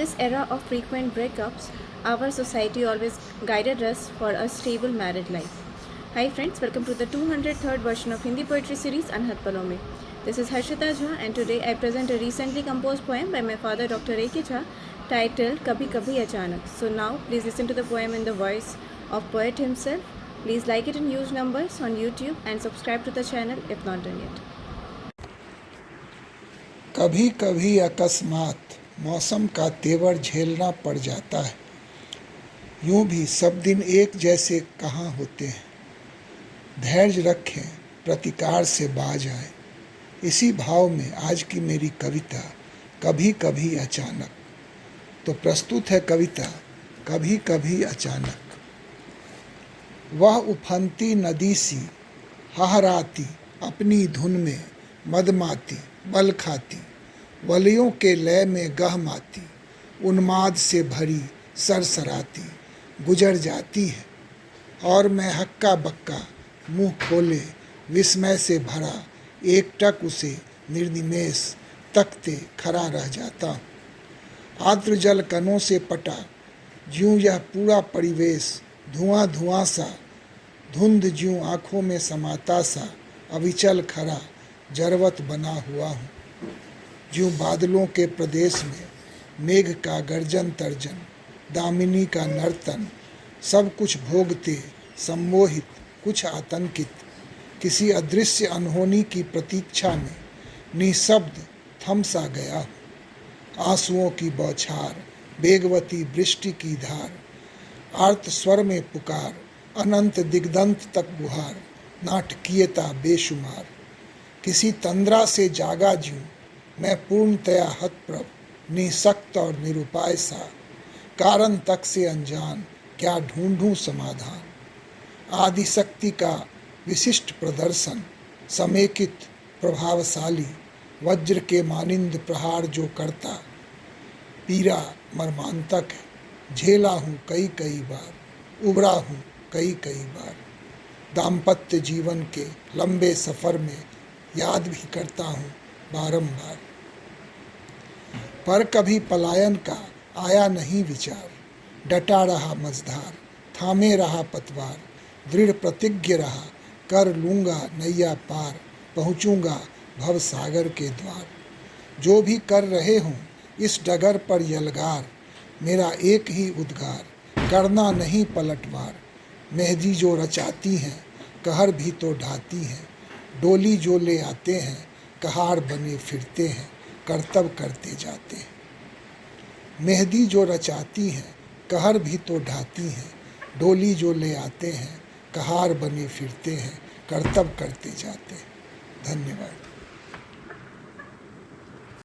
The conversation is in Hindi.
this era of frequent breakups, our society always guided us for a stable married life. Hi friends, welcome to the 203rd version of Hindi poetry series Anhat Palo Mein. This is Harshita Jha and today I present a recently composed poem by my father Dr. A.K. Jha titled Kabhi Kabhi Achanak. So now please listen to the poem in the voice of poet himself. Please like it in huge numbers on YouTube and subscribe to the channel if not done yet. कभी कभी अकस्मात मौसम का तेवर झेलना पड़ जाता है। यूं भी सब दिन एक जैसे कहाँ होते हैं। धैर्य रखें, प्रतिकार से बाज आए। इसी भाव में आज की मेरी कविता कभी कभी अचानक। तो प्रस्तुत है कविता कभी कभी अचानक। वह उफनती नदी सी हहराती अपनी धुन में मदमाती बल खाती, वलियों के लय में गहमाती, उन्माद से भरी सरसराती गुजर जाती है। और मैं हक्का बक्का मुंह खोले विस्मय से भरा एकटक उसे निर्निमेष तकते खड़ा रह जाता हूँ। आर्द्र जल कणों से पटा ज्यों यह पूरा परिवेश धुआं धुआं सा, धुंध ज्यों आँखों में समाता सा अविचल खड़ा जरवत बना हुआ हूँ। ज्यों बादलों के प्रदेश में मेघ का गर्जन तर्जन, दामिनी का नर्तन, सब कुछ भोगते सम्मोहित कुछ आतंकित, किसी अदृश्य अनहोनी की प्रतीक्षा में निशब्द थम सा गया हूँ। आंसुओं की बौछार, वेगवती वृष्टि की धार, आर्त स्वर में पुकार, अनंत दिग्दंत तक गुहार, नाटकीयता बेशुमार। किसी तंद्रा से जागा ज्यों मैं पूर्णतया हतप्रभ, निसक्त और निरुपाय सा, कारण तक से अनजान क्या ढूंढूं समाधान। आदिशक्ति का विशिष्ट प्रदर्शन, समेकित प्रभावशाली, वज्र के मानिंद प्रहार जो करता, पीरा मर्मांतक है, झेला हूँ कई कई बार, उबरा हूँ कई कई बार। दाम्पत्य जीवन के लंबे सफ़र में याद भी करता हूँ बारंबार। पर कभी पलायन का आया नहीं विचार, डटा रहा मझधार, थामे रहा पतवार, दृढ़ प्रतिज्ञ रहा कर लूँगा नैया पार, पहुँचूँगा भव सागर के द्वार। जो भी कर रहे हों इस डगर पर यलगार, मेरा एक ही उद्गार, करना नहीं पलटवार। मेहंदी जो रचाती हैं कहर भी तो ढाती हैं, डोली जो ले आते हैं कहार बने फिरते हैं, करतब करते जाते हैं। मेहंदी जो रचाती हैं कहर भी तो ढाती हैं, डोली जो ले आते हैं कहार बने फिरते हैं, करतब करते जाते हैं। धन्यवाद।